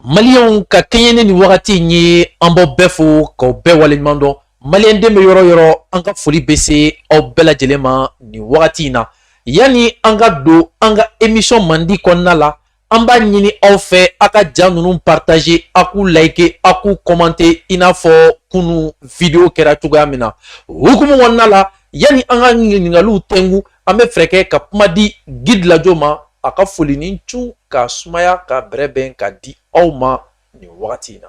Malion ka kenyene ni wagati nye ambo befo ko be walenyumando Malien de me yoro anga foli bese au bela jelema ni wagati na yani anga do anga émission mandi konna la amba nyini au fe aka janunun partager aku like aku commenter inafo kunu video kera tuga mina hukumu wonna la yani anga ngingalu tengu ame freke ka pumadi guide la joma aka foli ninchu ka sumaya ka breben ka di auma ni wagati na.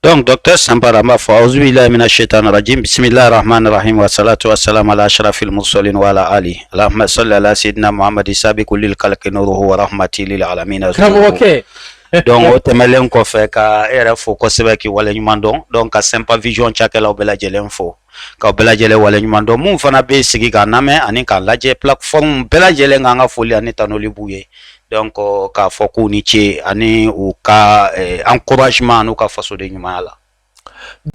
Donc, docteur Samparama, Fauzubillah mina shaitan rajim, bismillah rahman rahim, wa salatu wa salam ala ashrafil mursalin wa ala ali. Allahumma salli ala sayyidina Muhammad sabiqul lil khalqi nuruhu wa rahmati lil alamin. Donc, o temelen ko fe ka era fo ko sebe ki wala nyumando, donc ka Sempa Vision chakela obela jelen fo. Ka obela jele wala nyumando mun fana be sigi ka name ani ka laje platform bela jele nga foli ani tanoli buye. Donc ka foku ni che ani ou ka encouragement nou ka faso de nyumala.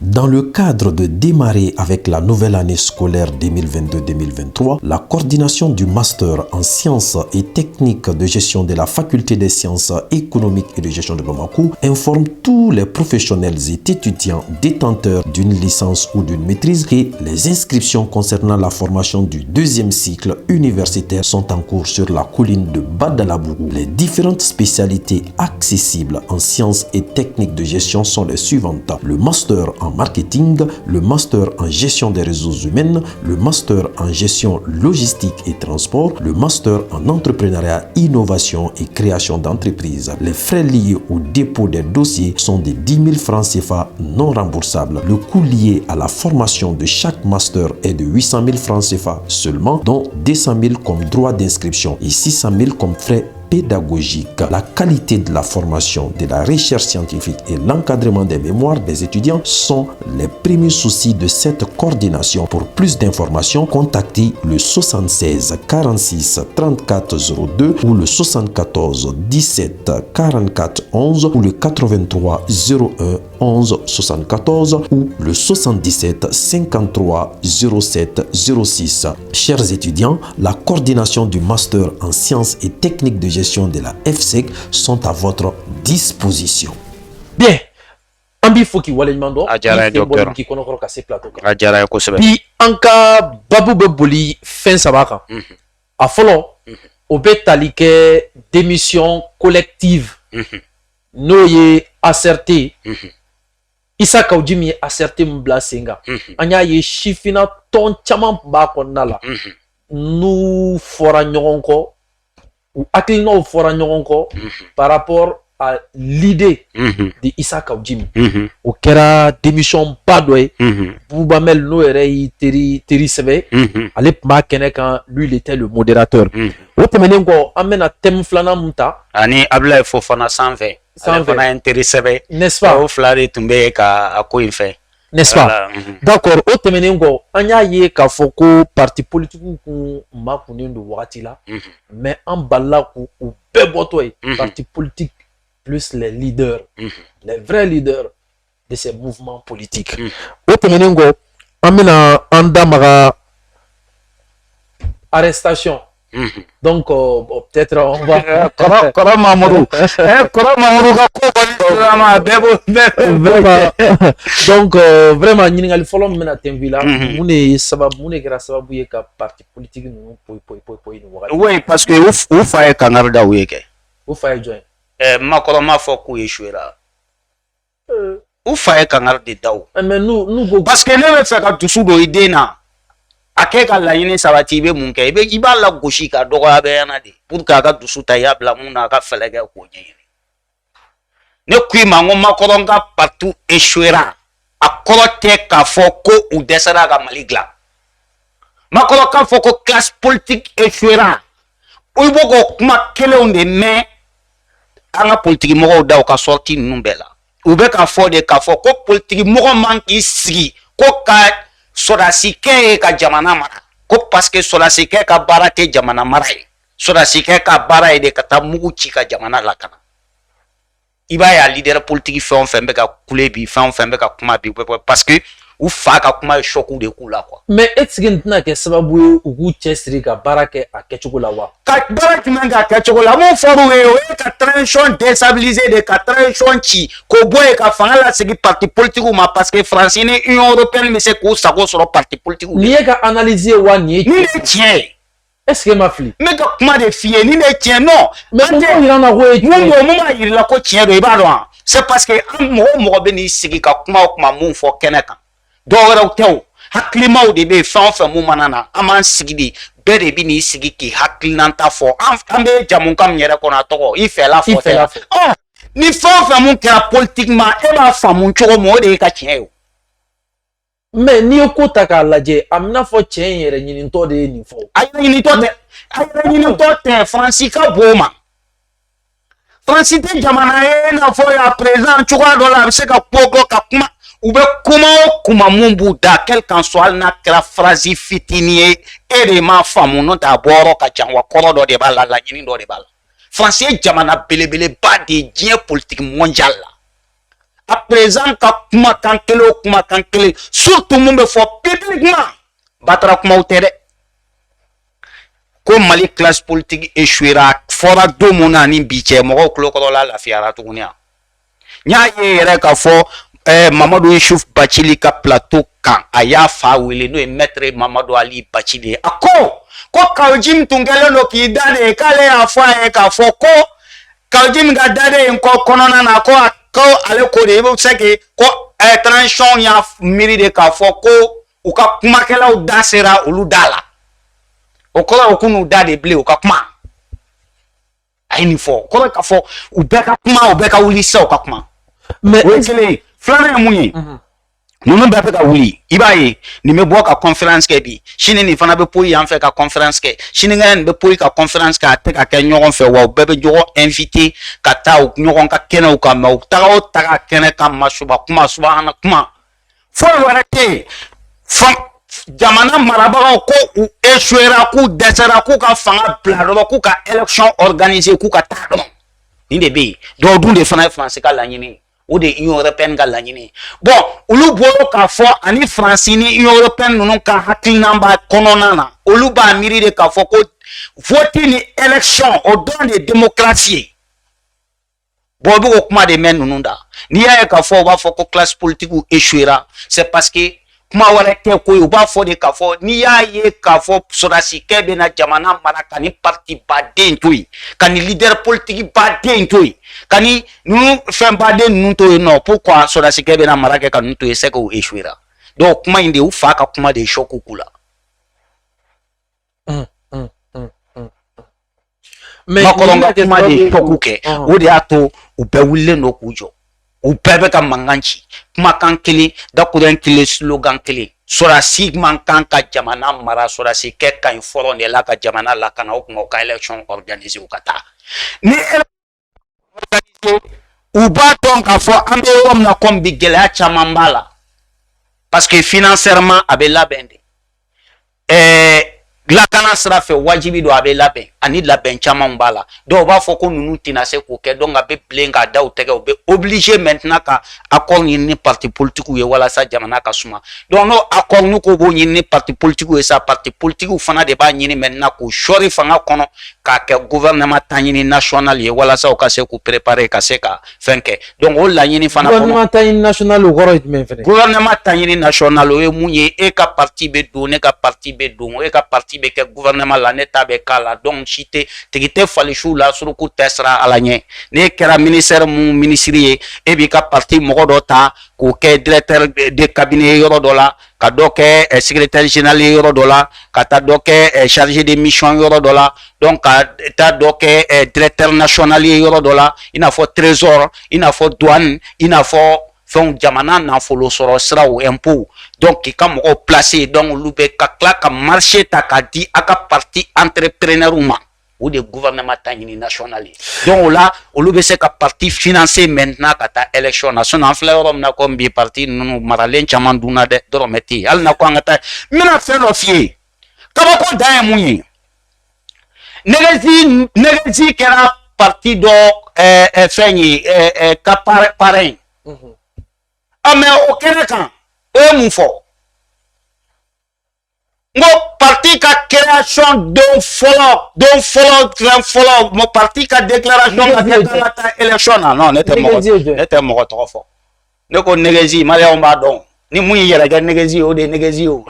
Dans le cadre de démarrer avec la nouvelle année scolaire 2022-2023, la coordination du master en sciences et techniques de gestion de la faculté des sciences économiques et de gestion de Bamako informe tous les professionnels et étudiants détenteurs d'une licence ou d'une maîtrise que les inscriptions concernant la formation du deuxième cycle universitaire sont en cours sur la colline de Badalabougou. Les différentes spécialités accessibles en sciences et techniques de gestion sont les suivantes. Le master en marketing, le master en gestion des ressources humaines, le master en gestion logistique et transport, le master en entrepreneuriat, innovation et création d'entreprises. Les frais liés au dépôt des dossiers sont de 10 000 francs CFA non remboursables. Le coût lié à la formation de chaque master est de 800 000 francs CFA seulement, dont 200 000 comme droit d'inscription et 600 000 comme frais pédagogique. La qualité de la formation, de la recherche scientifique et l'encadrement des mémoires des étudiants sont les premiers soucis de cette coordination. Pour plus d'informations, contactez le 76 46 34 02 ou le 74 17 44 11 ou le 83 01 11 74 ou le 77 53 07 06. Chers étudiants, la coordination du master en sciences et techniques de gestion de la FSEC sont à votre disposition. Bien. Ambi foki wale nyumando. Ajara docteur. Ki kono ka se plateau ka. Ajara ko sebe. Bi anka babu beboli fin sabaka. A folo obe talike démission collective. No ye asserté. Isa Kaujimi asserté mbla senga. Anya ye shifina ton chaman ba konnala. Nous fora nyonko ou akilino fora nyonko par rapport à l'idée de Issa Kaujimi. Au kera démission padwe Boubamel no erei teri sebe ale ma kene kan lui il était le modérateur. O temene ko amena thème flana muta ani abla Fofana 120 fana intéressé n'est-ce pas o flare tumbe ka ako infe n'est-ce pas d'accord o temene ko anya ye ka foko parti politique ku makunindu wakati la mais en balla ku ou beboto parti politique plus les leaders les vrais leaders de ces mouvements politiques o temene ko amena anda maga arrestation. Donc peut-être on va Kora Mamoudou donc vraiment ñingal folom mena temvila mune sabab mune gra sababu ye ka parti politique nous poy oui parce que ou faye kangarda weke ou faye join makoro ma foku yeshwera ou faye kangarde daw mais nous parce que ne fait ka tusu do idena akeka la yini sabati be munke ibe ibala goshi ka dogo abe yana de pour ka ka dusu ta ya bla muna ka felege ko nyini ne kui mango makoronga partout échouera akorote ka foko ou desera ka maligla makoro ka foko classe politique échouera ou boko kuma kele onde mais anga politique mo da ka sorti numbela ou be ka fode ka foko politique mo manki sigi ko ka sodasike ka jamana mara ko parce que sodasike ka barate jamana mara sodasike ka bara de kata mugu ci ka jamana lakana iba ya leader politique fait on fait ka kulebi fait on fait ka kuma bi parce que u fa ka kuma ye choc de k'u la quoi. Mais est-ce que tɛna kɛ sababu ye u k'u cɛsiri ka baara kɛ a kɛcogo la wa? Ka baara jumɛn k'a kɛcogo la mun fɔr'u ye o ye ka transition déstabiliser de ka transition ci k'o bɔ yen ka fanga lasegin parti politique ma parce que France ni Union européenne bɛ se k'u sago sɔrɔ parti politique. N'i ye ka analyser wa nin ye tiɲɛ ye. Est-ce que ma fili? N bɛ ka kuma de f'i ye ni ne tiɲɛ non. Mais mun b'a yira n na ko ye tiɲɛ ye? Mun b'a yira la ko tiɲɛ don i b'a dɔn wa? C'est parce que an mɔgɔ o mɔgɔ bɛ n'i sigi ka kuma o kuma mun fɔ kɛnɛ kan dɔw wɛrɛw tɛ o hakilimaw de bɛ yen fɛn o fɛn mun mana na an b'an sigi de bɛɛ de bɛ n'i sigi k'i hakilinanta fɔ an bɛ jamukan min yɛrɛ kɔnɔ a tɔgɔ i fɛla fɔ tɛ ni fɛn o fɛn mun kɛra politiquement e b'a faamu cogo min o de ye ka tiɲɛ ye o. Mais n'i ye ko ta k'a lajɛ a bɛ n'a fɔ cɛ in yɛrɛ ɲinitɔ de ye nin fɔ. A yɛrɛ ɲinitɔ tɛ Faransi ka bon o ma. Faransi tɛ jamana ye n'a fɔ y'a président cogoya dɔ la a bɛ se ka ko ka kuma u bɛ kuma o kuma mun b'u da quel qu'en soit hali n'a kɛra phrase fitinin ye e de m'a faamu n'o tɛ a bɔyɔrɔ ka ca wa kɔrɔ dɔ de b'a la laɲini dɔ de b'a la. Faransi ye jamana belebeleba de ye diɲɛ politique mondial la. A président ka kumakan kelen o kumakan kelen surtout mun bɛ fɔ publiquement batara kumaw tɛ dɛ. Ko Mali classe politique échouera fɔra don mun na ni bi cɛ mɔgɔw tulo kɔrɔla lafiyara tuguni a. N y'a ye yɛrɛ k'a fɔ Mamadou Youssouf Bathily ka plateau kan a y'a fa wele n'o ye maître Mamadou Ali Bathily a ko Kawjim tun kɛlen don k'i da de k'ale y'a fɔ a ye k'a fɔ ko Kawjim ka da de in kɔ kɔnɔna na ko ale ko de i bɛ se que ko transition y'a miiri de k'a fɔ ko u ka kumakɛlaw da sera olu da la o kɔrɔ ye ko n'u da de bilen u ka kuma a ye nin fɔ o kɔrɔ ye k'a fɔ u bɛɛ ka kuma u bɛɛ ka wuli sisan u ka kuma. Mais o ye kelen ye filanan ye mun ye ninnu bɛɛ bɛ ka wuli i b'a ye nin bɛ bɔ ka conférence kɛ bi sini nin fana bɛ poyi yan fɛ ka conférence kɛ sinikɛnɛ nin bɛ poyi ka conférence kɛ a tɛ ka kɛ ɲɔgɔn fɛ wa u bɛɛ bɛ ɲɔgɔn invité ka taa ɲɔgɔn ka kɛnɛw kan mɛ u taga o taga kɛnɛ kan masuba kuma subahana kuma foyi wɛrɛ tɛ yen jamana marabagaw ko u échouera k'u dɛsɛra k'u ka fanga bila dɔrɔn k'u ka élection organiser k'u ka taa dɔrɔn nin de bɛ yen dɔw dun de fana ye Faransi ka laɲini o de ye Union européenne ka laɲini bon olu bolo k'a fɔ ani Faransi ni Union européenne ninnu ka hakilina b'a kɔnɔna na olu b'a miiri de k'a fɔ ko vote ni élection o dɔrɔn de ye démocratie ye bon o bɛ k'o kuma de mɛn ninnu da n'i y'a ye k'a fɔ u b'a fɔ ko classe politique échouera c'est parce que kuma wɛrɛ tɛ ko ye u b'a fɔ de k'a fɔ n'i y'a ye k'a fɔ sɔrɔdasikɛ bɛ na jamana mara ka ni parti baden to yen ka ni leader politique baden to yen ka ni ninnu fɛn baden ninnu to yen nɔ pourquoi sɔrɔdasikɛ bɛ na mara kɛ ka ninnu to yen c'est que u échouera donc kuma in de u fa ka kuma de ye choc k'u la. Makɔrɔn ka kuma de ye choc kɛ o de y'a to u bɛɛ wulilen don k'u jɔ. U bɛɛ bɛ ka mankan ci kumakan kelen dakuruɲɛ kelen slogan kelen sɔrɔdasi man kan ka jamana mara sɔrɔdasikɛ ka ɲi fɔlɔ de la ka jamana lakana o kuma u ka élection organiser u ka taa ni élection u b'a dɔn k'a fɔ an bɛ yɔrɔ min na komi bi gɛlɛya caman b'a la parce que financièrement a bɛ labɛn de lakana sira fɛ wajibi don a bɛ labɛn ani labɛn caman b'a la dɔw b'a fɔ ko ninnu tɛna se k'o kɛ donc a bɛ bilen k'a da u tɛgɛ u bɛ obligé maintenant ka accord ɲini ni parti politique ye walasa jamana ka suma donc n'o accord n'u ko b'o ɲini ni parti politique ye sa parti politique fana de b'a ɲini maintenant k'u sɔri fanga kɔnɔ k'a kɛ gouvernement taɲini national ye walasa u ka se k'u préparer ka se ka fɛn kɛ donc o laɲini fana kɔnɔ gouvernement taɲini national o kɔrɔ ye jumɛn fɛnɛ gouvernement taɲini national o ye mun ye e ka parti bɛ don ne ka parti bɛ don e ka parti bɛ kɛ gouvernement la ne ta bɛ k'a la donc si tɛ tigi tɛ falisiw la suruku tɛ sira ala ɲɛ ne kɛra ministère mun ministre ye e b'i ka parti mɔgɔ dɔ ta k'o kɛ directeur de cabinet yɔrɔ dɔ la ka dɔ kɛ secrétaire général yɔrɔ dɔ la ka taa dɔ kɛ chargé de mission yɔrɔ dɔ la donc ka taa dɔ kɛ directeur national yɔrɔ dɔ la i n'a fɔ trésor i n'a fɔ douane i n'a fɔ fɛnw jamana nafolo sɔrɔ siraw impôt donc k'i ka mɔgɔw placer donc olu bɛ ka tila ka marché ta k'a di a ka parti entrepreneur ma o de gouvernement taɲini national ye donc o la olu bɛ se ka parti financer maintenant ka taa élection na sinon an filɛ yɔrɔ min na komi bi parti ninnu maralen caman dunna dɛ dɔrɔmɛ tɛ yen hali na ko an ka taa n bɛna fɛn dɔ f'i ye kabako dan ye mun ye nɛgɛzi kɛra parti dɔ fɛn ye ka parrain mais o kɛnɛ kan o ye mun fɔ n ko parti ka création don fɔlɔ mo parti ka déclaration ka kɛ k'an ka taa élection na non ne tɛ mɔgɔ tɔgɔ fɔ ne ko négezi maliyɛnw b'a dɔn ni mun y'i yɛrɛ kɛ négezi o de ye négezi o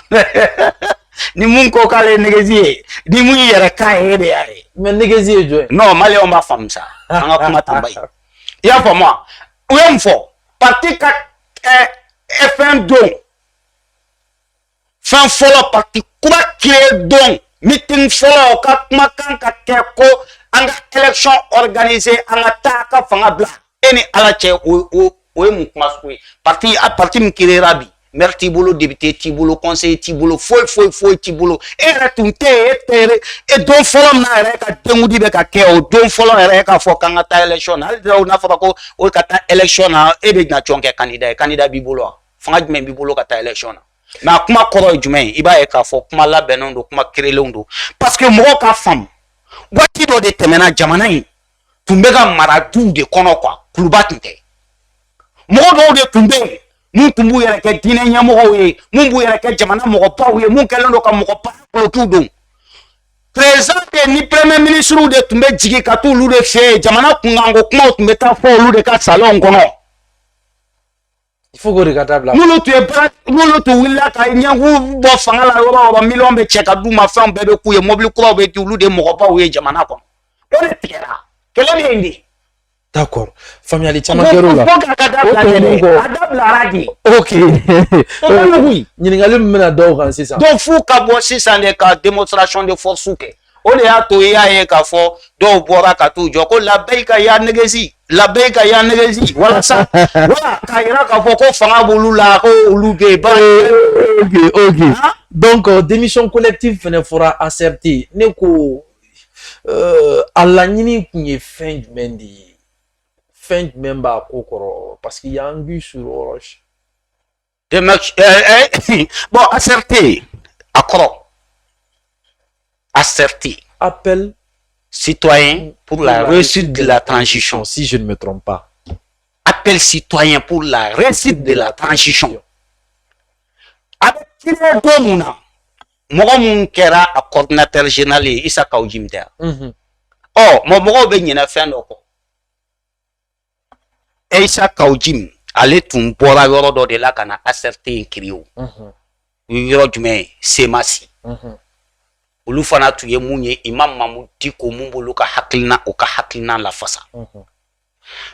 ni mun ko k'ale ye négezi ye ni mun y'i yɛrɛ k'a ye de y'a ye mais négezi ye jɔn ye non maliyɛnw b'a faamu sa an ka kuma tɛ ba ye i y'a faamu wa u ye mun fɔ parti ka fɛn don fɛn fɔlɔ parti kura créé don meeting fɔlɔ ka kumakan ka kɛ ko an ka élection organisé an ka taa ka fanga bila e ni ala cɛ o ye mun kuma sugu ye parti min créera bi maire t'i bolo député t'i bolo conseiller t'i bolo foyi t'i bolo e yɛrɛ tun tɛ e don fɔlɔ min na yɛrɛ ka dengudi bɛ ka kɛ o don fɔlɔ yɛrɛ k'a fɔ k'an ka taa élection na hali n'a fɔra ko o ka taa élection na e bɛ na jɔn kɛ candidat ye candidat b'i bolo wa fanga jumɛn b'i bolo ka taa élection na mais a kuma kɔrɔ ye jumɛn ye i b'a ye k'a fɔ kuma labɛnnen don kuma kerelenw don parce que mɔgɔw ka faamu waati dɔ de tɛmɛna jamana in tun bɛ ka mara duw de kɔnɔ quoi kuluba tun tɛ mɔgɔ dɔw de tun bɛ yen mun tun b'u yɛrɛ kɛ diinɛ ɲɛmɔgɔw ye mun b'u yɛrɛ kɛ jamana mɔgɔbaw ye mun kɛlen don ka mɔgɔba kolokiw don président ni premier ministre de tun bɛ jigin ka t'olu de fɛ yen jamana kunkanko kumaw tun bɛ taa fɔ olu de ka salon kɔnɔ il faut k'o de ka dabila n'olu tun wulila ka ɲɛngu bɔ fanga la yɔrɔ miliyɔn bɛ cɛ ka d'u ma fɛnw bɛɛ bɛ k'u ye mobili kuraw bɛ di olu de mɔgɔbaw ye jamana kɔnɔ o de tigɛra kɛlɛ bɛ yen de. D'accord. Faamuyali caman kɛr'o la. A dabilara de. Ok. Ɲininkali min bɛna da o kan sisan. Donc f'u ka bɔ sisan de ka démonstration de force kɛ. O de y'a to i y'a ye k'a fɔ dɔw bɔra ka t'u jɔ ko labɛyika ya négezi labɛyika ya négezi walasa wala k'a yira k'a fɔ ko fanga b'olu la ko olu bɛ yen. Ok. Donc démission collective fɛnɛ fɔra ACRT ne ko a laɲini kun ye fɛn jumɛn de ye fɛn jumɛn b'a ko kɔrɔ parce qu'il y a anguille sur roche. Bon ACRT a kɔrɔ. ACRT. Appel citoyen pour la réussite de la transition. Si je ne me trompe pas. Appel citoyen pour la réussite de la transition. Avec qui est Domuna? Moi, kera a coordinateur général Issa Kaoujimda. Oh, moi, ben y'en a fait un autre. Issa Kaoujim, allez tout pour avoir de la cana ACRT écrit. Yoro jume semasi. Olu fana tu ye mun ye imam Mamu Diko mun bolo ka hakilina o ka hakilina la fasa.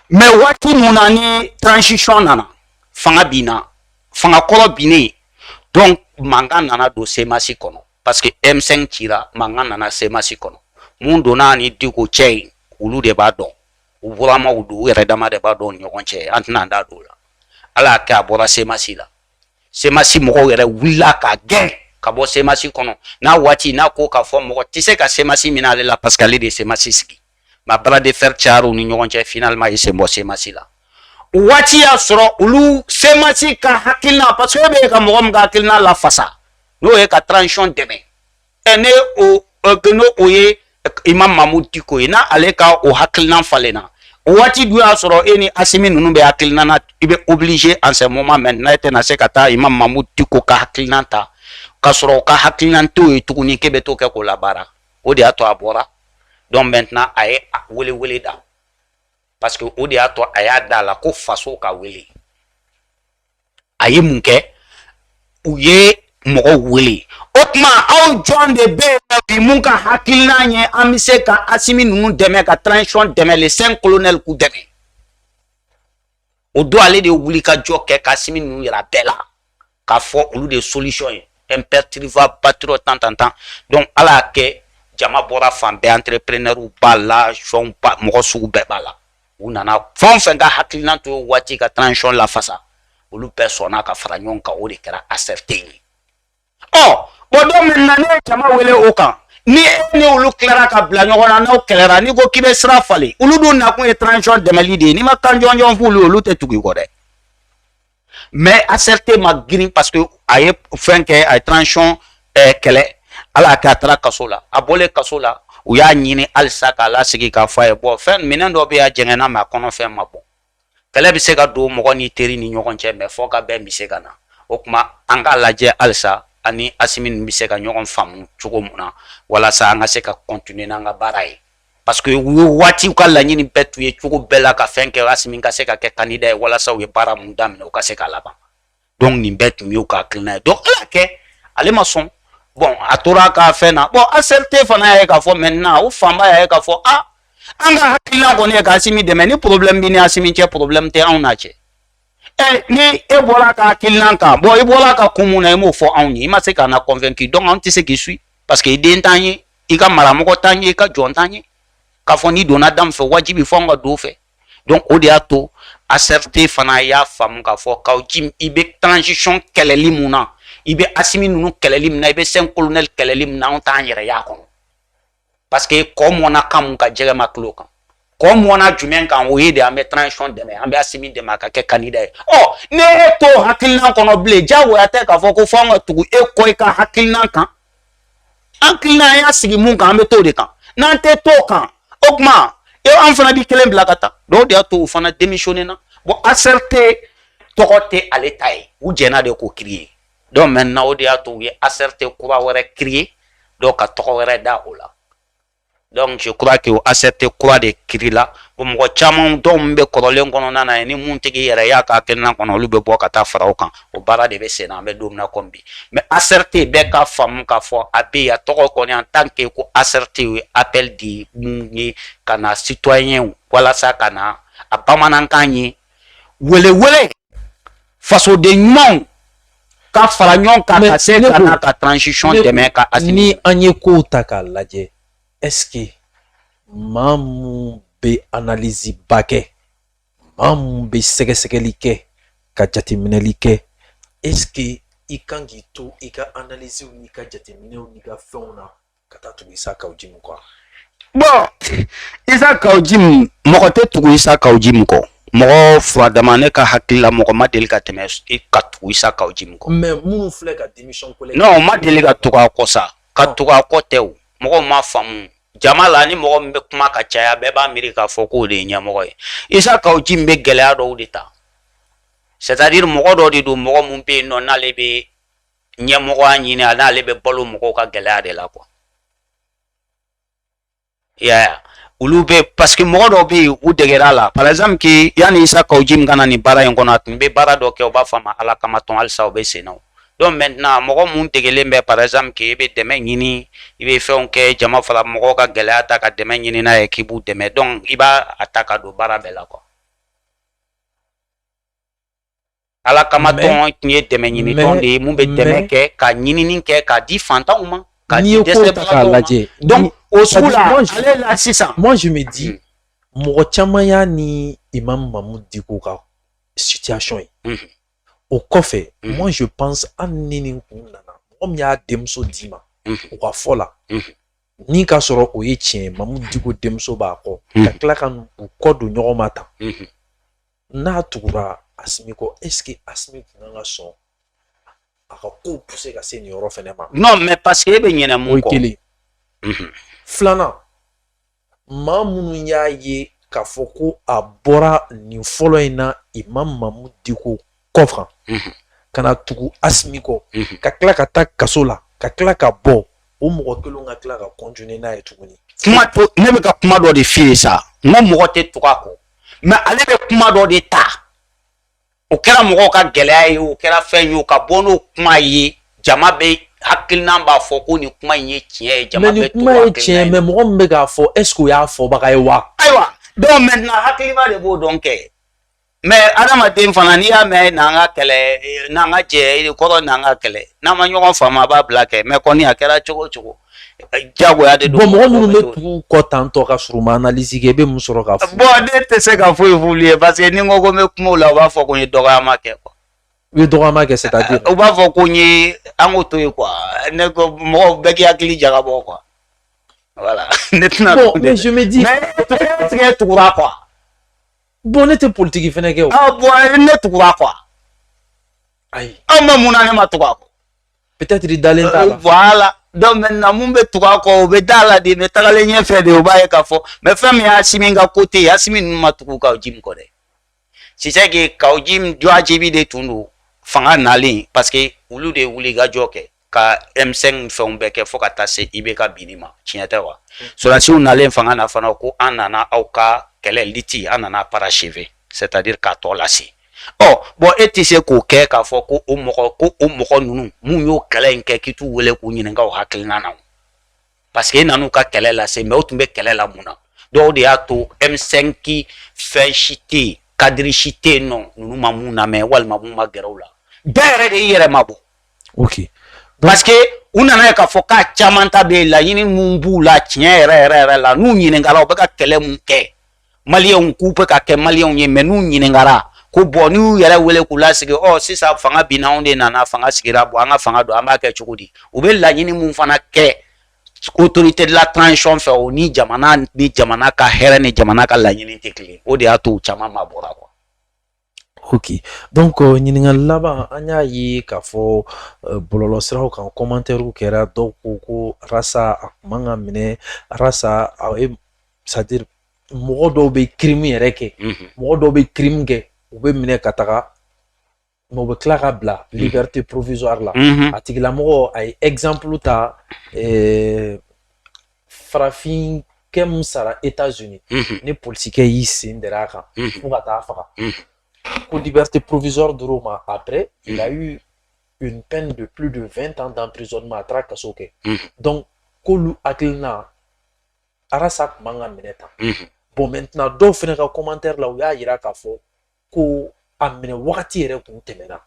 Mais waati mun na ni transition nana fanga bina fanga kɔrɔ bine donc mankan nana do semasi kɔnɔ parce que M5 cira mankan nana semasi kɔnɔ mun donna ni Diko cɛ olu de b'a dɔn u buramaw do u yɛrɛ dama de b'a dɔn ɲɔgɔn cɛ an tɛna da do la ala kɛ a bɔra semasi la semasi mɔgɔw yɛrɛ wulila ka gɛn ka bɔ semasi kɔnɔ n'a waati n'a ko k'a fɔ mɔgɔ tɛ se ka semasi minɛ ale la parce que ale de semasi sigi ma bras de fer cayara u ni ɲɔgɔn cɛ finalement i sen bɔ semasi la o waati y'a sɔrɔ olu semasi ka hakilina parce que e bɛ ka mɔgɔ min ka hakilina lafasa n'o ye ka transition dɛmɛ n'o o ye imam Mamu Diko ye n'ale ka o hakilina falenna o waati dun y'a sɔrɔ e ni Asimi ninnu bɛ hakilina na i bɛ obligé en ce moment maintenant e tɛna se ka taa imam Mamu Diko ka hakilina ta ka sɔrɔ ka hakilina t'o ye tuguni k'e bɛ t'o kɛ k'o labaara o de y'a to a bɔra donc maintenant a ye wele da parce que o de y'a to a y'a da la ko faso ka wele a ye mun kɛ u ye mɔgɔw wele o tuma aw jɔn de bɛ yen bi mun ka hakilina ye an bɛ se ka Asimi ninnu dɛmɛ ka transition dɛmɛ les 5 colonels k'u dɛmɛ o don ale de wuli ka jɔ kɛ ka Asimi ninnu yira bɛɛ la k'a fɔ olu de solution ye imperturbable patriote tant donc ala y'a kɛ jama bɔra fan bɛɛ entrepreneur b'a la jɔnw ba mɔgɔ sugu bɛɛ b'a la u nana fɛn o fɛn ka hakilina to waati ka transition lafasa olu bɛɛ sɔnna ka fara ɲɔgɔn kan o de kɛra ACRT ye ɔ bon donc maintenant ne ye jama wele o kan ni e ni olu tilara ka bila ɲɔgɔn na n'aw kɛlɛra n'i ko k'i bɛ sira falen olu dun nakun ye transition dɛmɛli de ye n'i ma kan jɔnjɔn f'olu olu tɛ tugu i kɔ dɛ mais ACRT ma girin parce que a ye fɛn kɛ a ye transition kɛlɛ ala y'a kɛ a taara kaso la a bɔlen kaso la u y'a ɲini halisa k'a lasigi k'a fɔ a ye bɔn fɛn minɛn dɔ bɛ y'a jɛngɛnna mais a kɔnɔfɛn ma bɔ kɛlɛ bɛ se ka don mɔgɔ ni teri ni ɲɔgɔn cɛ mais fɔ ka bɛn bɛ se ka na o kuma an ka lajɛ halisa ani Asimi bɛ se ka ɲɔgɔn faamu cogo mun na walasa an ka se ka continuer n'an ka baara ye parce que u ye waati ka laɲini bɛɛ t'u ye cogo bɛɛ la ka fɛn kɛ Asimi ka se ka kɛ candidat ye walasa u ye baara mun daminɛ u ka se ka laban donc nin bɛɛ tun y'u ka hakilina ye donc ala kɛ ale ma sɔn bon a tora ka fɛn na bon ACRT fana y'a ye k'a fɔ maintenant o fanba y'a ye k'a fɔ an ka hakilina kɔni ye ka Asimi dɛmɛ ni problème bɛ ni Asimi cɛ problème tɛ anw n'a cɛ ni e bɔra ka hakilina kan bon i bɔra ka kun mun na i m'o fɔ anw ye i ma se ka na convaincre donc anw tɛ se k'i suit parce que i den t'an ye i ka maramɔgɔ t'an ye i ka jɔn t'an ye k'a fɔ n'i donna da min fɛ wajibi fɔ an ka don o fɛ donc o de y'a to ACRT fana y'a faamu k'a fɔ Kaouji i bɛ transition kɛlɛli mun na i bɛ Asimi ninnu kɛlɛli mun na i bɛ 5 colonel kɛlɛli mun na anw t'an yɛrɛ y'a kɔnɔ parce que kɔ mɔna kan mun ka jɛgɛ ma kilo kan kɔ mɔna jumɛn kan o ye de an bɛ transition dɛmɛ an bɛ Asimi dɛmɛ a ka kɛ candidat ye ne e to hakilina kɔnɔ bilen jagoya tɛ k'a fɔ ko fɔ an ka tugu e kɔ i ka hakilina kan hakilina an y'a sigi mun kan an bɛ t'o de kan n'an tɛ t'o kan o kuma an fana bɛ kelen bila ka taa dɔw de y'a to u fana démissionné na bon ACRT tɔgɔ tɛ ale ta ye u jɛnna de k'o créer donc maintenant o de y'a to u ye ACRT kura wɛrɛ créer donc ka tɔgɔ wɛrɛ da o la donc je crois que o ACRT kura de créer la bon mɔgɔ caman dɔw min bɛ kɔrɔlen kɔnɔna na ni mun tigi yɛrɛ y'a ka hakilina kɔnɔ olu bɛ bɔ ka taa fara o kan o baara de bɛ sen na an bɛ don min na comme bi mais ACRT bɛɛ ka faamu k'a fɔ a bɛ yen a tɔgɔ kɔni en tant que ko ACRT ye appel di mun ye ka na citoyen walasa ka na a bamanankan ye welewele fasoden ɲumanw ka fara ɲɔgɔn kan ka se ka na ka transition dɛmɛ ka Asimi ni an ye kow ta k'a lajɛ est-ce que maa mun bɛ analyse ba kɛ maa mun bɛ sɛgɛsɛgɛli kɛ ka jateminɛli kɛ est-ce que i kan k'i to i ka analysew n'i ka jateminɛw n'i ka fɛnw na ka taa tugu Isa Kaouji mun kɔ bon Isa Kaouji mɔgɔ tɛ tugu Isa Kaouji mun kɔ mɔgɔ furadama ne ka hakili la mɔgɔ ma deli ka tɛmɛ ka tugu Isa Kaouji mun kɔ mais minnu filɛ ka démission collective non ma deli ka tugu a kɔ sa ka tugu a kɔ tɛ o mɔgɔw ma faamu jama la ni mɔgɔ min bɛ kuma ka caya bɛɛ b'a miiri k'a fɔ k'o de ye ɲɛmɔgɔ ye Isa Kaouji bɛ gɛlɛya dɔw de ta c'est-à-dire mɔgɔ dɔ de don mɔgɔ mun bɛ yen nɔ n'ale bɛ ɲɛmɔgɔya ɲini a n'ale bɛ balo mɔgɔw ka gɛlɛya de la quoi ya olu bɛ parce que mɔgɔ dɔw bɛ yen u degera la par exemple que yanni Isa Kaouji min kana nin baara in kɔnɔ a tun bɛ baara dɔ kɛ u b'a fɔ a ma ala kama tɔn halisa u bɛ sen na donc maintenant mɔgɔ mun degelen bɛ par exemple que i bɛ dɛmɛ ɲini i bɛ fɛnw kɛ jama fara mɔgɔw ka gɛlɛya ta ka dɛmɛ ɲini n'a ye k'i b'u dɛmɛ donc i b'a a ta ka don baara bɛɛ la quoi ala kama tɔn tun ye dɛmɛ ɲini tɔn de ye mun bɛ dɛmɛ kɛ ka ɲinini kɛ k'a di fantanw ma ka di dɛsɛbagatɔw ma donc au sugu la ale la sisan moi je me dis mɔgɔ caman y'a ni Imam Mamud Dicko ka situation ye o kɔfɛ moi je pense hali ni nin kun nana mɔgɔ min y'a denmuso d'i ma u ka fɔ la ni ka sɔrɔ o ye tiɲɛ ye Mamud Dicko denmuso b'a kɔ ka tila ka u kɔ don ɲɔgɔn ma tan n'a tugura Asimi kɔ est-ce que Asimi tun kan ka sɔn a ka kow pousser ka se nin yɔrɔ fɛnɛ ma non mais parce que e bɛ ɲinɛ mun kɔ o ye kelen filanan maa minnu y'a ye k'a fɔ ko a bɔra nin fɔlɔ in na Imam Mamud Dicko kɔfɛ ka na tugu Asimi kɔ ka tila ka taa kaso la ka tila ka bɔ o mɔgɔ kelen ka tila ka continuer n'a ye tuguni kuma to ne bɛ ka kuma dɔ de f'i ye sa n ko mɔgɔ tɛ tugu a kɔ mais ale bɛ kuma dɔ de ta o kɛra mɔgɔw ka gɛlɛya ye o kɛra fɛn ye o ka bɔ n'o kuma ye jama bɛ hakilina b'a fɔ ko nin kuma in ye tiɲɛ ye jama bɛ tugu a kelen mais mɔgɔ min bɛ k'a fɔ est-ce que o y'a fɔbaga ye wa ayiwa donc maintenant hakilima de b'o dɔn kɛ mais adamaden fana n'i y'a mɛn n'an ka kɛlɛ n'an ka jɛ kɔrɔ n'an ka kɛlɛ n'an ma ɲɔgɔn faamu a b'a bila kɛ mais kɔni a kɛra cogo o cogo jagoya de don bon mɔgɔ minnu bɛ tugu kɔ tantɔ ka sɔrɔ u ma analyse kɛ i bɛ mun sɔrɔ ka fɔ bon ne tɛ se ka foyi f'olu ye parce que ni n ko ko n bɛ kuma o la u b'a fɔ ko n ye dɔgɔyama kɛ quoi u ye dɔgɔyama kɛ c'est-à-dire u b'a fɔ ko n ye an k'o to yen quoi ne ko mɔgɔw bɛɛ k'i hakili jagabɔ quoi voilà ne tɛna bon mais je me dis mais tigɛ tugura quoi bon ne tɛ politique fɛnɛ kɛ o bon ne tugura quoi ayi aw ma mun na ne ma tugu a kɔ peut-être i dalen t'a la voilà donc maintenant mun bɛ tugu a kɔ o bɛ da la de mais tagalen ɲɛfɛ de o b'a ye k'a fɔ mais fɛn min y'a Asimi ka côté ye Asimi ninnu ma tugu Kaouji min kɔ dɛ c'est ça que Kaouji jɔajibi de tun don fanga nalen parce que olu de wuli ka jɔ kɛ ka M5 fɛnw bɛɛ kɛ fo ka taa se IBK binni ma tiɲɛ tɛ wa sɔrɔdasiw nalen fanga na fana ko an nana aw ka kɛlɛ liti an nana parachever c'est-à-dire k'a tɔ lase bon e tɛ se k'o kɛ k'a fɔ ko o mɔgɔ ninnu mun y'o kɛlɛ in kɛ k'i t'u wele k'u ɲininka o hakilina na parce que e nan'u ka kɛlɛ lase mais o tun bɛ kɛlɛ la mun na dɔw de y'a to M5 fɛn si tɛ yen kadiri si tɛ yen nɔ ninnu ma mun lamɛn walima mun ma gɛrɛ u la bɛɛ yɛrɛ de y'i yɛrɛ ma bɔ ok parce que u nana ye k'a fɔ k'a caman ta bɛ yen laɲini mun b'u la tiɲɛ yɛrɛ la n'u ɲininkara u bɛ ka kɛlɛ mun kɛ maliyɛnw k'u bɛ ka kɛ maliyɛnw ye mais n'u ɲininkara ko bon n'u yɛrɛ wele k'u lasigi sisan fanga binna anw de nana fanga sigira an ka fanga don an b'a kɛ cogo di u bɛ laɲini mun fana kɛ autorité de la transition fɛ o ni jamana ka hɛrɛ ni jamana ka laɲini tɛ kelen o de y'a to caman ma bɔra quoi. Ok, donc ɲininkali laban an y'a ye k'a fɔ bɔlɔlɔsiraw kan commentaire kɛra dɔw ko rasa a kun man ka minɛ rasa c'est-à-dire mɔgɔ dɔw bɛ crime yɛrɛ kɛ mɔgɔ dɔw bɛ crime kɛ u bɛ minɛ ka taga mais u bɛ tila ka bila liberté provisoire la a tigilamɔgɔ a ye exemple ta farafinkɛ mun sara États-Unis ni polisikɛ y'i sen dɛrɛ a kan fo ka taa faga ko liberté provisoire d'orou ma après il a eu une peine de plus de 20 ans d'emprisonnement à taara kaso kɛ donc k'olu hakilina arasa kun man ka minɛ tan bon maintenant dɔw fɛnɛ ka commentaire la u y'a yira k'a fɔ ko a minɛ wagati yɛrɛ kun tɛmɛna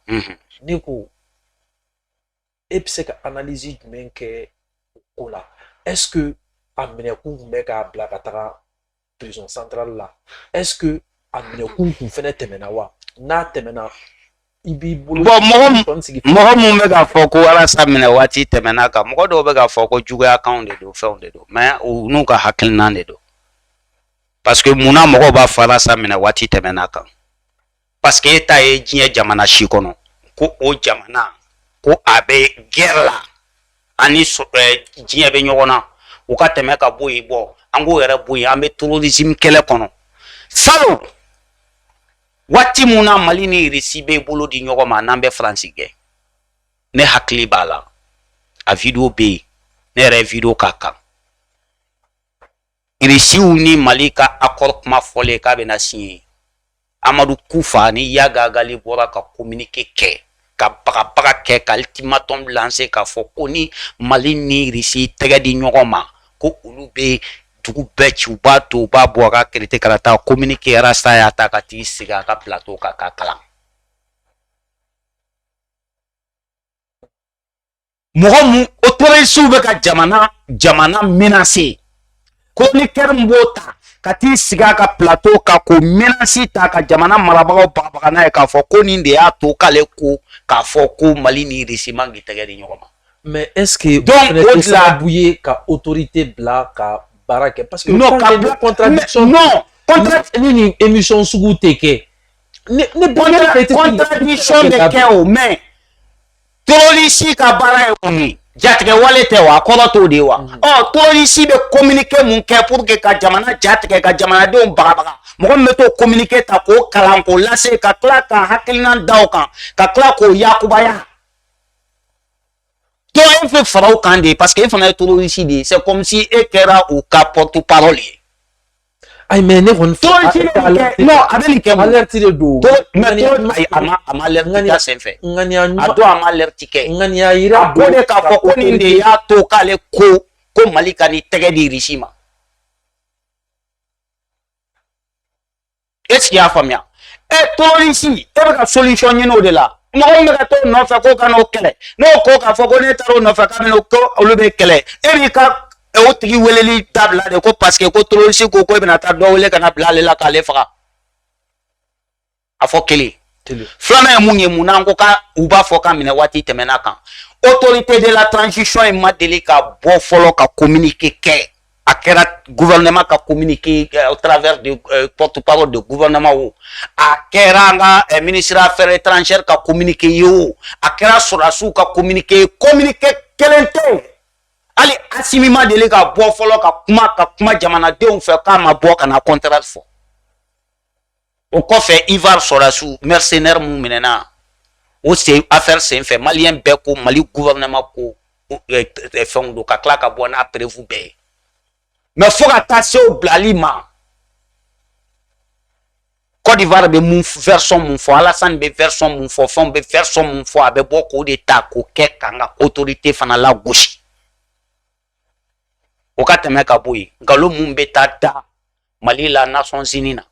ne ko e bɛ se ka analyse jumɛn kɛ o la est-ce que a minɛ kun bɛ k'a bila ka taga prison centrale la est-ce que a minɛ kun fɛnɛ tɛmɛna wa n'a tɛmɛna i b'i bolo bon mɔgɔ mun bɛ k'a fɔ ko Arasa minɛ waati tɛmɛna kan mɔgɔ dɔw bɛ k'a fɔ ko juguyakanw de don fɛnw de don mais u n'u ka hakilina de don parce que munna mɔgɔw b'a fɔ Arasa minɛ waati tɛmɛna kan parce que e ta ye diɲɛ jamana si kɔnɔ ko o jamana ko a bɛ guerre la ani diɲɛ bɛ ɲɔgɔn na u ka tɛmɛ ka bɔ yen an k'o yɛrɛ bɔ yen an bɛ terrorisme kɛlɛ kɔnɔ salon waati mun na Mali ni Russie bɛ bolo di ɲɔgɔn ma n'an bɛ Faransi gɛn ne hakili b'a la a video bɛ yen ne yɛrɛ video ka kan Russiw ni Mali ka accord kuma fɔlen k'a bɛna signer Amadu Kufa ni Yagagali bɔra ka communiqué kɛ ka bagabaga kɛ ka ultimatum lancer k'a fɔ ko ni Mali ni Russie tɛgɛ di ɲɔgɔn ma ko olu bɛ dugu bɛɛ ci u b'a to u b'a bɔ a ka crédit ka taa communiqué Arasa y'a ta ka t'i sigi a ka plateau kan ka kalan mɔgɔ mun autorité bɛ ka jamana menacer chroniqueur min b'o ta ka t'i sigi a ka plateau kan k'o menace ta ka jamana marabagaw bagabaga n'a ye k'a fɔ ko nin de y'a to k'ale ko k'a fɔ ko Mali ni Russie man k'i tɛgɛ di ɲɔgɔn ma mais est-ce que donc o de la sababu ka autorité bila ka baara kɛ parce que non ka contradiction non ni émission sugu tɛ kɛ contradiction bɛ kɛ o mais terroriste ka baara ye mun ye jatigɛ wale tɛ wa a kɔrɔ t'o de ye wa terroriste bɛ communiqué mun kɛ pour que ka jamana jatigɛ ka jamanadenw bagabaga mɔgɔ min bɛ t'o communiqué ta k'o kalan k'o lase ka tila ka hakilina da o kan ka tila k'o yakubaya donc e fɛ fara o kan de parce que e fana ye terroriste de ye c'est comme si e kɛra u ka porte-parole ye. Ayi mais ne kɔni non a bɛ nin kɛ mun alerte de don mais a ma alerte ta sen fɛ ŋaniya a don a ma alerte kɛ ŋaniya yira a ko de k'a fɔ ko nin de y'a to k'ale ko Mali ka ni tɛgɛ di Russie ma est-ce que y'a faamuya terroriste e bɛ ka solution ɲini o de la mɔgɔ min bɛ ka t'o nɔfɛ ko ka n'o kɛlɛ n'o ko k'a fɔ ko ne taara o nɔfɛ k'a bɛ ko olu bɛ kɛlɛ e b'i ka o tigi weleli dabila de ko parce que ko terroriste ko e bɛna taa dɔ wele ka na bila ale la k'ale faga a fɔ kelen filanan ye mun ye mun n'an ko ka u b'a fɔ ka minɛ waati tɛmɛna kan autorité de la transition in ma deli ka bɔ fɔlɔ ka communiqué kɛ a kɛra gouvernement ka communiqué au travers de porte-parole de gouvernement o a kɛra an ka ministre affaires étrangères ka communiqué ye o a kɛra sɔrɔdasiw ka communiqué kelen tɛ hali Asimi ma deli ka bɔ fɔlɔ ka kuma jamanadenw fɛ k'a ma bɔ ka na contrat fɔ o kɔfɛ Ivar sɔrɔdasiw mercenaire mun minɛna o c'est affaire c'est fait malien beko mali gouvernement ko fond do ka kla ka bona prévu be mais faut attacher au blalima Côte d'Ivoire be mon version mon fo Alassane be version mon fo fond be version mon fo abe boko d'état ko ke kanga autorité fana la gauche o ka teme ka boyi ngalo mun be tata Mali la Nations Unies na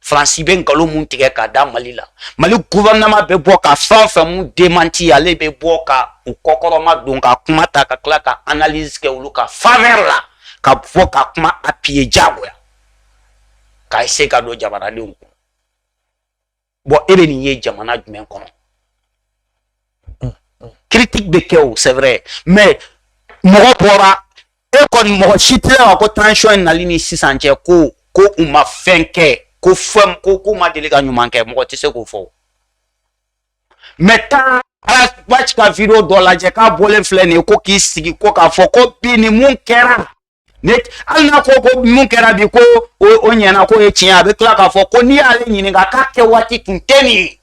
France be ngalo mun tige ka da Mali la Mali gouvernement be bo ka fɛn mun démenti ale be bo ka o kokoroma don ka kuma ta ka kla ka analyse ke olu ka faveur la ka bo ka kuma appui jagoya ka essayer ka do jamana de ko bon ebe ni ye jamana jumɛn kɔnɔ critique be kɛ o c'est vrai mais mɔgɔ bɔra e kɔni mɔgɔ si tɛ wa ko tension nali ni sisan cɛ ko u ma fɛn kɛ ko fɛn ko ma deli ka ɲuman kɛ mɔgɔ tɛ se k'o fɔ mais taa watch ka video dɔ lajɛ k'a bɔlen filɛ nin ye ko k'i sigi ko k'a fɔ ko bi ni mun kɛra ne hali n'a ko mun kɛra bi ko o ɲɛna ko ye tiɲɛ a bɛ tila k'a fɔ ko n'i y'ale ɲininka k'a kɛ waati tun tɛ nin ye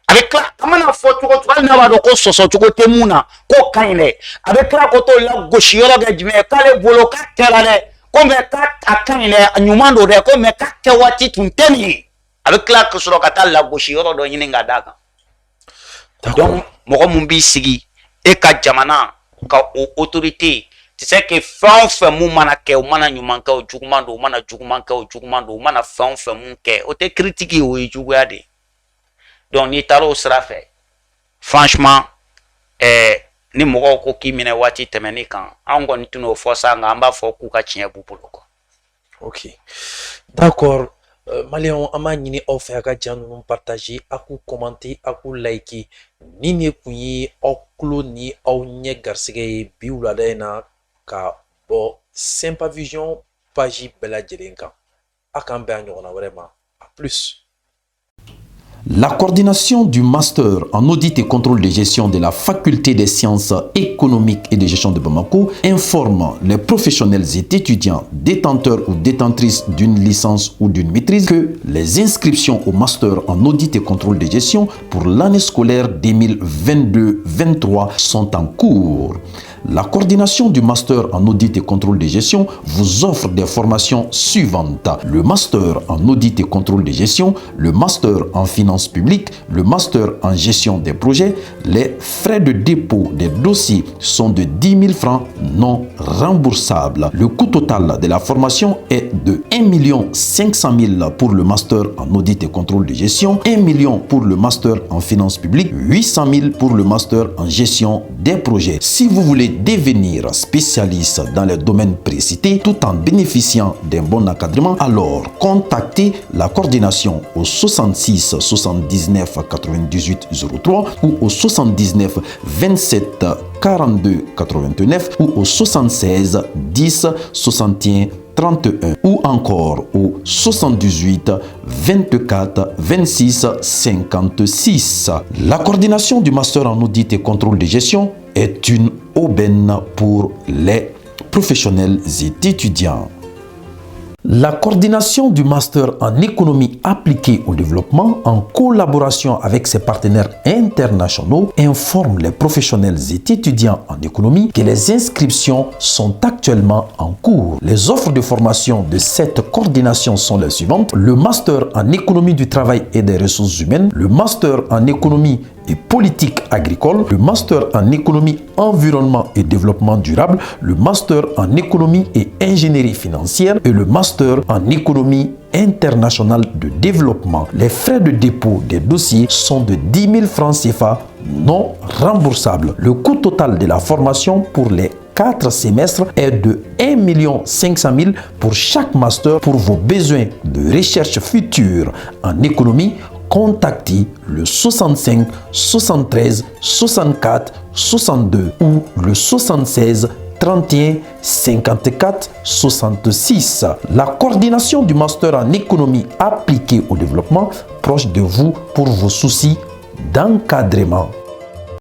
a bɛ tila a mana fɔ cogo cogo hali n'a b'a dɔn ko sɔsɔ cogo tɛ mun na k'o ka ɲi dɛ a bɛ tila ko t'o la gosi yɔrɔ kɛ jumɛn k'ale bolo k'a kɛra dɛ ko mɛ k'a ka ɲi dɛ a ɲuman don dɛ ko mɛ k'a kɛ waati tun tɛ nin ye a bɛ tila ka sɔrɔ ka taa lagosi yɔrɔ dɔ ɲini ka d'a kan donc mɔgɔ mun b'i sigi e ka jamana ka o autorité tu sais que fɛn o fɛn mun mana kɛ o mana ɲuman kɛ o juguman don o mana juguman kɛ o juguman don o mana fɛn o fɛn mun kɛ o tɛ critique ye o ye juguya de donc n'i taara o sira fɛ franchement ni mɔgɔw ko k'i minɛ waati tɛmɛni kan an kɔni tɛna o fɔ sa nka an b'a fɔ k'u ka tiɲɛ b'u bolo quoi. Ok, d'accord. Malien an b'a ɲini aw fɛ a ka ja ninnu partager a k'u commenter a k'u like ni ne kun ye aw tulo ni aw ɲɛ garisɛgɛ ye bi wulada in na ka bɔ Simpa Vision page bɛɛ lajɛlen kan a k'an bɛn a ɲɔgɔnna wɛrɛ ma a plus. La coordination du master en audit et contrôle de gestion de la faculté des sciences économiques et de gestion de Bamako informe les professionnels et étudiants détenteurs ou détentrices d'une licence ou d'une maîtrise que les inscriptions au master en audit et contrôle de gestion pour l'année scolaire 2022-23 sont en cours. La coordination du master en audit et contrôle de gestion vous offre des formations suivantes. Le master en audit et contrôle de gestion, le master en finances publiques, le master en gestion des projets. Les frais de dépôt des dossiers sont de 10 000 francs non remboursables. Le coût total de la formation est de 1 500 000 pour le master en audit et contrôle de gestion, 1 million pour le master en finances publiques, 800 000 pour le master en gestion des projets. Si vous voulez devenir spécialiste dans les domaines précités tout en bénéficiant d'un bon encadrement, alors contactez la coordination au 66 79 98 03 ou au 79 27 42 89 ou au 76 10 61 31 ou encore au 78 24 26 56. La coordination du master en audit et contrôle de gestion est une aubaine pour les professionnels et étudiants. La coordination du master en économie appliquée au développement en collaboration avec ses partenaires internationaux informe les professionnels et étudiants en économie que les inscriptions sont actuellement en cours. Les offres de formation de cette coordination sont les suivantes: le master en économie du travail et des ressources humaines, le master en économie et politique agricole, le master en économie, environnement et développement durable, le master en économie et ingénierie financière et le master en économie internationale de développement. Les frais de dépôt des dossiers sont de 10 000 francs CFA non remboursables. Le coût total de la formation pour les 4 semestres est de 1 500 000 pour chaque master. Pour vos besoins de recherche future en économie, contactez le 65 73 64 62 ou le 76 31 54 66. La coordination du master en économie appliquée au développement proche de vous pour vos soucis d'encadrement.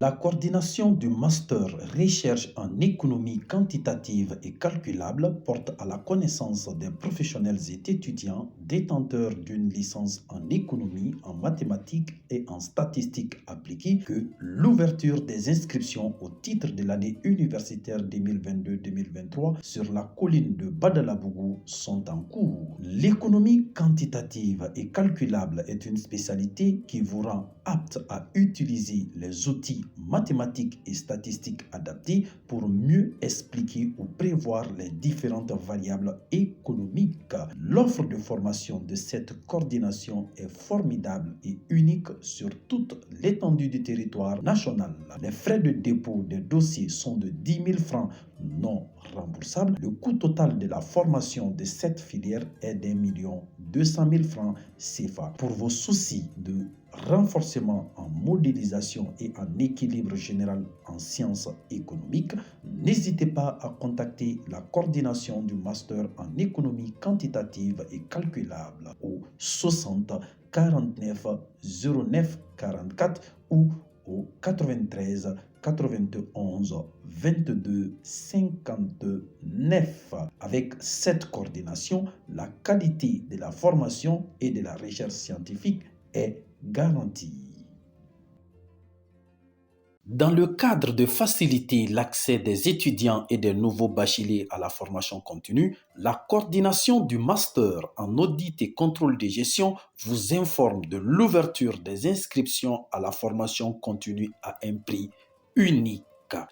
La coordination du master recherche en économie quantitative et calculable porte à la connaissance des professionnels et étudiants détenteurs d'une licence en économie, en mathématiques et en statistiques appliquées que l'ouverture des inscriptions au titre de l'année universitaire 2022-2023 sur la colline de Badalabougou sont en cours. L'économie quantitative et calculable est une spécialité qui vous rend apte à utiliser les outils mathématiques et statistiques adaptés pour mieux expliquer ou prévoir les différentes variables économiques. L'offre de formation de cette coordination est formidable et unique sur toute l'étendue du territoire national. Les frais de dépôt des dossiers sont de 10 000 francs non remboursables. Le coût total de la formation de cette filière est d'1 200 000 francs CFA. Pour vos soucis de renforcement en modélisation et en équilibre général en sciences économiques, n'hésitez pas à contacter la coordination du master en économie quantitative et calculable au 60 49 09 44 ou au 93 91 22 59. Avec cette coordination, la qualité de la formation et de la recherche scientifique est garantie. Dans le cadre de faciliter l'accès des étudiants et des nouveaux bacheliers à la formation continue, la coordination du master en audit et contrôle de gestion vous informe de l'ouverture des inscriptions à la formation continue à un prix unique.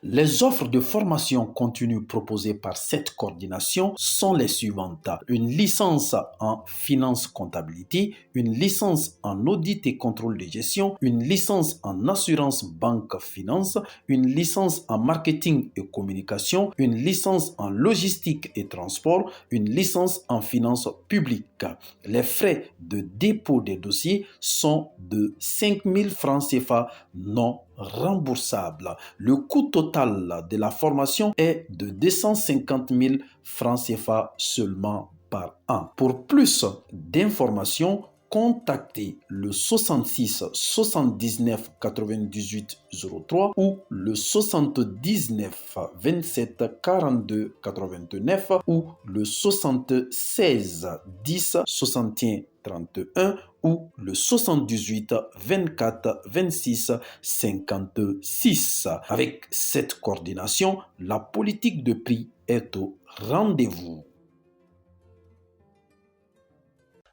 Les offres de formation continue proposées par cette coordination sont les suivantes. Une licence en finance comptabilité, une licence en audit et contrôle de gestion, une licence en assurance banque finance, une licence en marketing et communication, une licence en logistique et transport, une licence en finance publique. Les frais de dépôt des dossiers sont de 5 000 francs CFA non remboursable. Le coût total de la formation est de 250 000 francs CFA seulement par an. Pour plus d'informations, contactez le 66 79 98 03 ou le 79 27 42 89 ou le 76 10 61 31 ou le 78 24 26 56. Avec cette coordination, la politique de prix est au rendez-vous.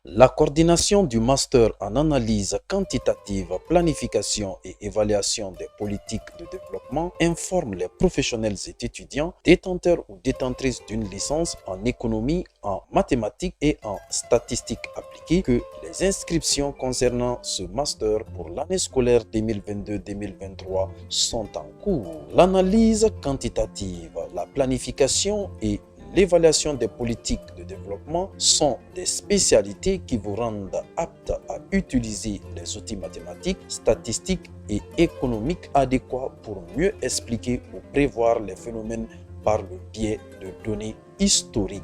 La coordination du master en analyse quantitative, planification et évaluation des politiques de développement informe les professionnels et étudiants détenteurs ou détentrices d'une licence en économie, en mathématiques et en statistiques appliquées que les inscriptions concernant ce master pour l'année scolaire 2022-2023 sont en cours. L'analyse quantitative, la planification et l'évaluation des politiques de développement sont des spécialités qui vous rendent aptes à utiliser les outils mathématiques, statistiques et économiques adéquats pour mieux expliquer ou prévoir les phénomènes par le biais de données historiques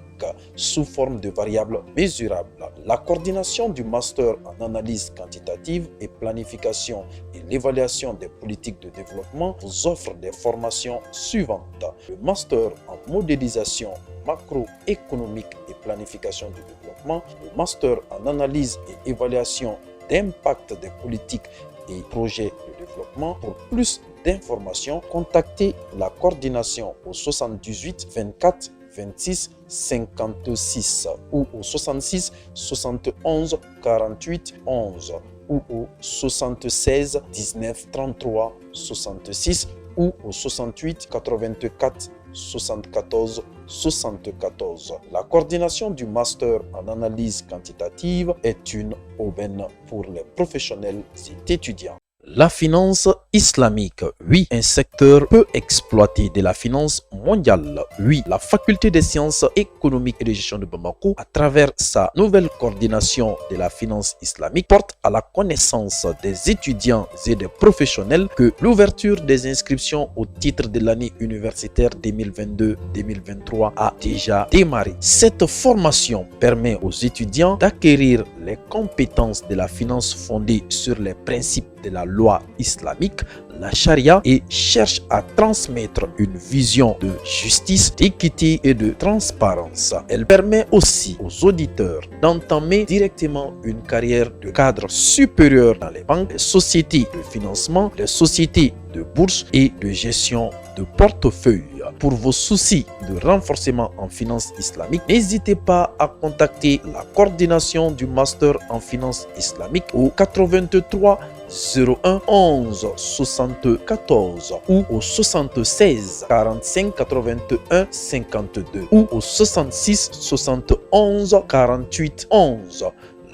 sous forme de variables mesurables. La coordination du master en analyse quantitative et planification et l'évaluation des politiques de développement vous offre des formations suivantes. Le master en modélisation macroéconomique et planification du développement, le master en analyse et évaluation d'impact des politiques et projets de développement. Pour plus d'informations, contactez la coordination au 78 24 26 56 ou au 66 71 48 11 ou au 76 19 33 66 ou au 68 84 74 74. La coordination du master en analyse quantitative est une aubaine pour les professionnels et étudiants. La finance islamique, oui, un secteur peu exploité de la finance mondiale. Oui, la faculté des sciences économiques et de gestion de Bamako, à travers sa nouvelle coordination de la finance islamique, porte à la connaissance des étudiants et des professionnels que l'ouverture des inscriptions au titre de l'année universitaire 2022-2023 a déjà démarré. Cette formation permet aux étudiants d'acquérir les compétences de la finance fondée sur les principes de la loi islamique, la charia et cherche à transmettre une vision de justice, d'équité et de transparence. Elle permet aussi aux auditeurs d'entamer directement une carrière de cadre supérieur dans les banques, les sociétés de financement, les sociétés de bourse et de gestion de portefeuille. Pour vos soucis de renforcement en finance islamique, n'hésitez pas à contacter la coordination du master en finance islamique au 83 01 11 74 ou au 76 45 81 52 ou au 66 71 48 11.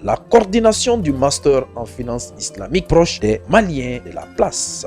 La coordination du master en finance islamique proche des Maliens de la place.